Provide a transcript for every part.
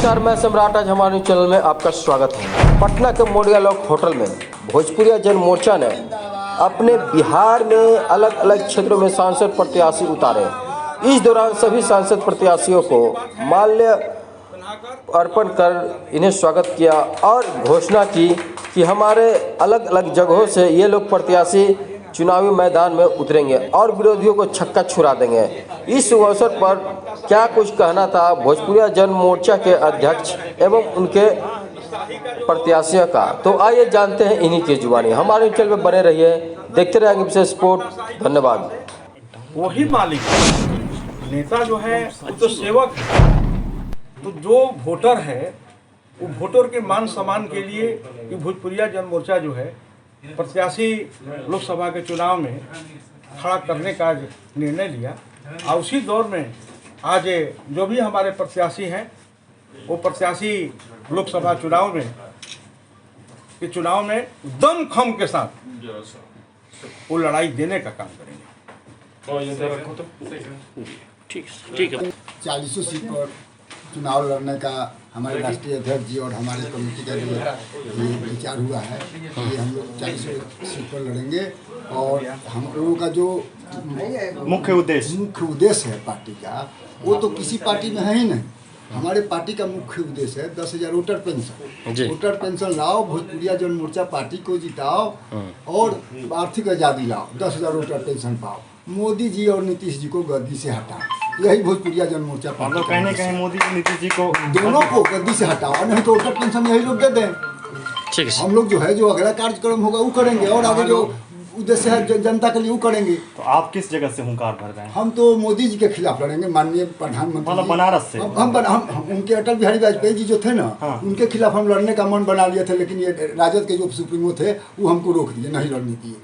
नमस्कार, मैं सम्राट। आज हमारे चैनल में आपका स्वागत है। पटना के मोडिया लॉक होटल में भोजपुरिया जन मोर्चा ने अपने बिहार में अलग अलग क्षेत्रों में सांसद प्रत्याशी उतारे। इस दौरान सभी सांसद प्रत्याशियों को माल्य अर्पण कर इन्हें स्वागत किया और घोषणा की कि हमारे अलग अलग जगहों से ये लोग प्रत्याशी चुनावी मैदान में उतरेंगे और विरोधियों को छक्का छुड़ा देंगे। इस अवसर पर क्या कुछ कहना था भोजपुरिया जन मोर्चा के अध्यक्ष एवं उनके प्रत्याशियों का, तो आइए जानते हैं इन्हीं की जुबानी। हमारे चैनल में बने रहिए, देखते रहेंगे विशेष रिपोर्ट। धन्यवाद। वही मालिक नेता जो है वो तो सेवक है, तो जो वोटर है वो वोटर के मान सम्मान के लिए ये भोजपुरिया जन मोर्चा जो है प्रत्याशी लोकसभा के चुनाव में खड़ा करने का निर्णय लिया। और उसी दौर में आज जो भी हमारे प्रत्याशी हैं वो प्रत्याशी लोकसभा चुनाव में दमखम के साथ वो लड़ाई देने का काम करेंगे। ठीक है। 40 सीट पर चुनाव लड़ने का हमारे राष्ट्रीय अध्यक्ष जी और हमारे कमेटी का जो ये विचार हुआ है कि हम लोग 40 सीट पर लड़ेंगे। और हम लोगों का जो मुख्य उद्देश्य है पार्टी का, वो तो किसी पार्टी में है ही नहीं। हमारे पार्टी का मुख्य उद्देश्य है 10,000 वोटर पेंशन। वोटर पेंशन लाओ, भोजपुरिया जन मोर्चा पार्टी को जिताओ और आर्थिक आज़ादी लाओ, 10,000 वोटर पेंशन पाओ। मोदी जी और नीतीश जी को गद्दी से हटाओ, यही भोजपुरिया जन मोर्चा पार्टी। कहीं ना कहीं मोदी जी नीतीश जी को दोनों को गद्दी से हटाओ, नहीं तो वोटर पेंशन यही लोग दे दें। ठीक है। हम लोग जो है जो अगला कार्यक्रम होगा वो करेंगे और आगे जो उद्देश्य है जनता के लिए वो करेंगे। तो आप किस जगह से हुंकार भर रहे हैं? हम तो मोदी जी के खिलाफ लड़ेंगे, माननीय प्रधानमंत्री। मतलब बनारस से? हम उनके अटल बिहारी वाजपेयी जी जो थे ना, उनके खिलाफ हम लड़ने का मन बना लिए थे, लेकिन ये राजद के जो सुप्रीमो थे वो हमको रोक दिए, नहीं लड़ने दिए।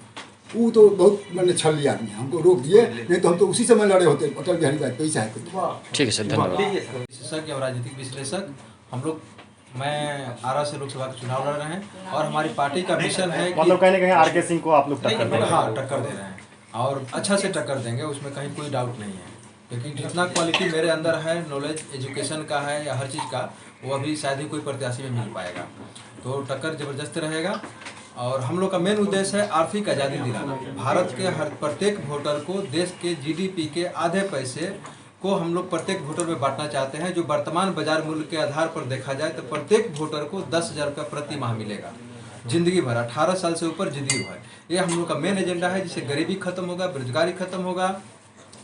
वो तो बहुत मैंने छली आदमी, हमको रोक दिए, नहीं तो हम तो उसी समय लड़े होते अटल बिहारी वाजपेयी साहब को। ठीक है सर, धन्यवाद। विशेषज्ञ और राजनीतिक विश्लेषक हम लोग, मैं आरा से लोकसभा का चुनाव लड़ रहे हैं और हमारी पार्टी का मिशन है कि मतलब कहीं ना कहीं आर.के. सिंह को आप लोग टक्कर देंगे? हाँ, टक्कर दे रहे हैं और अच्छा से टक्कर देंगे, उसमें कहीं कोई डाउट नहीं है। लेकिन जितना क्वालिटी मेरे अंदर है, नॉलेज एजुकेशन का है या हर चीज़ का, वो अभी शायद ही कोई प्रत्याशी में मिल पाएगा। तो टक्कर ज़बरदस्त रहेगा और हम लोग का मेन उद्देश्य है आर्थिक आज़ादी दिलाना। भारत के हर प्रत्येक वोटर को देश के GDP के आधे पैसे को हम लोग प्रत्येक वोटर में बांटना चाहते हैं। जो वर्तमान बाजार मूल्य के आधार पर देखा जाए तो प्रत्येक वोटर को 10,000 रुपये प्रति माह मिलेगा, जिंदगी भर, 18 साल से ऊपर जिंदगी भर। ये हम लोग का मेन एजेंडा है, जिससे गरीबी खत्म होगा, बेरोजगारी खत्म होगा,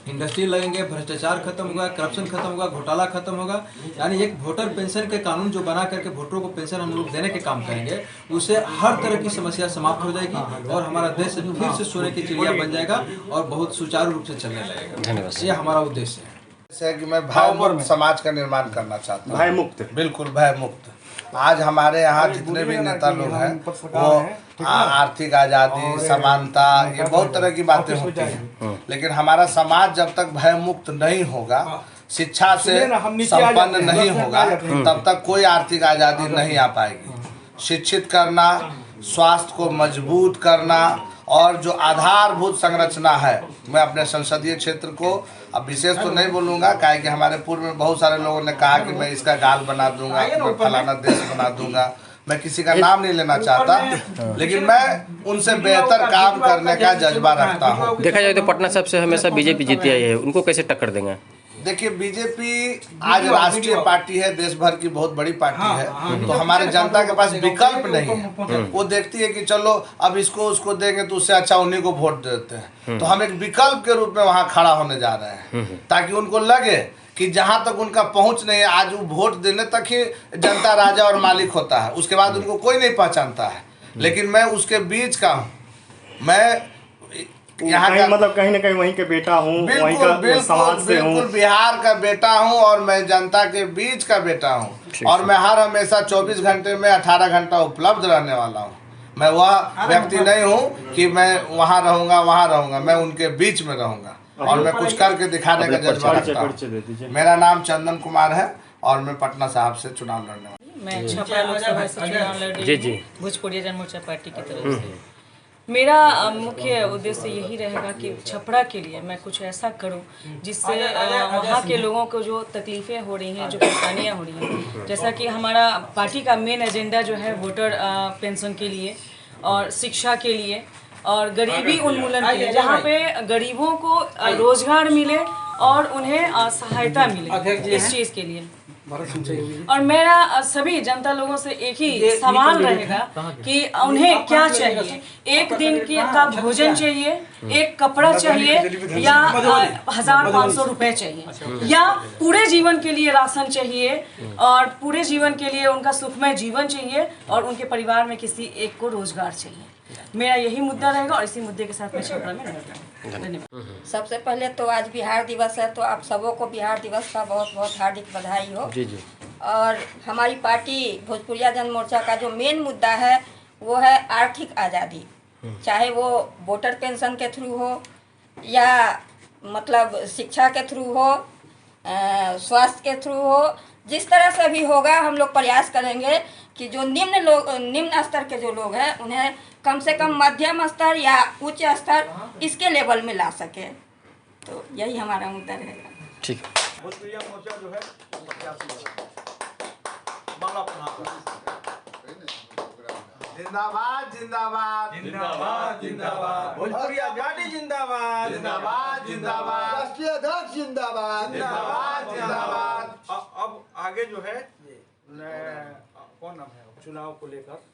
इंडस्ट्री लगेंगे, भ्रष्टाचार खत्म होगा, करप्शन खत्म होगा, घोटाला खत्म होगा। यानी एक वोटर पेंशन के कानून जो बना करके वोटरों को पेंशन हम लोग देने के काम करेंगे, उससे हर तरह की समस्या समाप्त हो जाएगी और हमारा देश फिर से सोने की चिड़िया बन जाएगा और बहुत सुचारू रूप से चलने लगेगा। धन्यवाद। ये हमारा उद्देश्य है कि मैं भय मुक्त समाज का निर्माण करना चाहता हूँ। भय मुक्त? बिल्कुल भय मुक्त। आज हमारे यहाँ जितने भी नेता लोग हैं वो आर्थिक आज़ादी, समानता, ये बहुत तरह की बातें होती हैं, लेकिन हमारा समाज जब तक भय मुक्त नहीं होगा, शिक्षा से संपन्न नहीं होगा, तब तक कोई आर्थिक आज़ादी नहीं आ पाएगी। शिक्षित करना, स्वास्थ्य को मजबूत करना और जो आधारभूत संरचना है, मैं अपने संसदीय क्षेत्र को अब विशेष तो नहीं बोलूँगा, काहे कि हमारे पूर्व में बहुत सारे लोगों ने कहा कि मैं इसका गाल बना दूंगा, मैं फलाना देश बना दूंगा। मैं किसी का नाम नहीं लेना चाहता, लेकिन मैं उनसे बेहतर काम करने का जज्बा रखता हूँ। देखा जाए तो पटना साहब से हमेशा बीजेपी जीती आई है, उनको कैसे टक्कर देंगे? देखिए, बीजेपी आज राष्ट्रीय पार्टी है, देश भर की बहुत बड़ी पार्टी है, तो हमारे जनता के पास विकल्प नहीं है। वो देखती है कि चलो अब इसको उसको देंगे तो उससे अच्छा उन्हीं को वोट देते हैं। तो हम एक विकल्प के रूप में वहाँ खड़ा होने जा रहे हैं, ताकि उनको लगे कि जहाँ तक उनका पहुँच नहीं है, आज वो वोट देने तक ही जनता राजा और मालिक होता है, उसके बाद उनको कोई नहीं पहचानता है। लेकिन मैं उसके बीच का हूँ, मैं यहाँ का, मतलब कहीं ना कहीं वहीं के बेटा हूँ, वहीं का समाज से हूँ, बिल्कुल बिहार का बेटा हूँ और मैं जनता के बीच का बेटा हूँ और मैं हर हमेशा 24 घंटे में 18 घंटा उपलब्ध रहने वाला हूँ। मैं वह व्यक्ति नहीं हूँ कि मैं वहाँ रहूँगा, मैं उनके बीच में रहूँगा और मैं कुछ करके दिखाने का जज्बा रखता हूँ। मेरा नाम चंदन कुमार है और मैं पटना साहब से चुनाव लड़ने वाला। मैं छपरा लोकसभा से चुनाव लड़ रही हूँ भोजपुरिया जन मोर्चा पार्टी की तरफ से। मेरा मुख्य उद्देश्य यही रहेगा कि छपरा के लिए मैं कुछ ऐसा करूं जिससे वहाँ के लोगों को जो तकलीफ़ें हो रही हैं, जो परेशानियाँ हो रही हैं, जैसा कि हमारा पार्टी का मेन एजेंडा जो है वोटर पेंशन के लिए और शिक्षा के लिए और गरीबी उन्मूलन के लिए, जहाँ पे गरीबों को रोजगार मिले और उन्हें सहायता मिले इस चीज़ के लिए। और मेरा सभी जनता लोगों से एक ही सवाल रहेगा कि उन्हें क्या चाहिए। एक दिन का भोजन चाहिए, एक कपड़ा चाहिए, या 1500 रुपए चाहिए, या पूरे जीवन के लिए राशन चाहिए और पूरे जीवन के लिए उनका सुखमय जीवन चाहिए और उनके परिवार में किसी एक को रोजगार चाहिए। मेरा यही मुद्दा रहेगा और इसी मुद्दे के साथ मैं छपरा में रहता हूँ। धन्यवाद। सबसे पहले तो आज बिहार दिवस है, तो आप सबों को बिहार दिवस का बहुत बहुत हार्दिक बधाई हो। जी जी। और हमारी पार्टी भोजपुरिया जन मोर्चा का जो मेन मुद्दा है वो है आर्थिक आज़ादी, चाहे वो वोटर पेंशन के थ्रू हो या मतलब शिक्षा के थ्रू हो, स्वास्थ्य के थ्रू हो, जिस तरह से भी होगा हम लोग प्रयास करेंगे कि जो निम्न स्तर के जो लोग हैं उन्हें कम से कम मध्यम स्तर या उच्च स्तर इसके लेवल में ला सके। तो यही हमारा मुद्दा रहेगा। ठीक। भोजपुरिया मोर्चा जो है मामला जिंदाबाद जिंदाबाद जिंदाबाद जिंदाबाद, भोजपुरिया जाति जिंदाबाद जिंदाबाद जिंदाबाद, राष्ट्रीय अध्यक्ष जिंदाबाद जिंदाबाद जिंदाबाद। अब आगे जो है कौन नाम है चुनाव को लेकर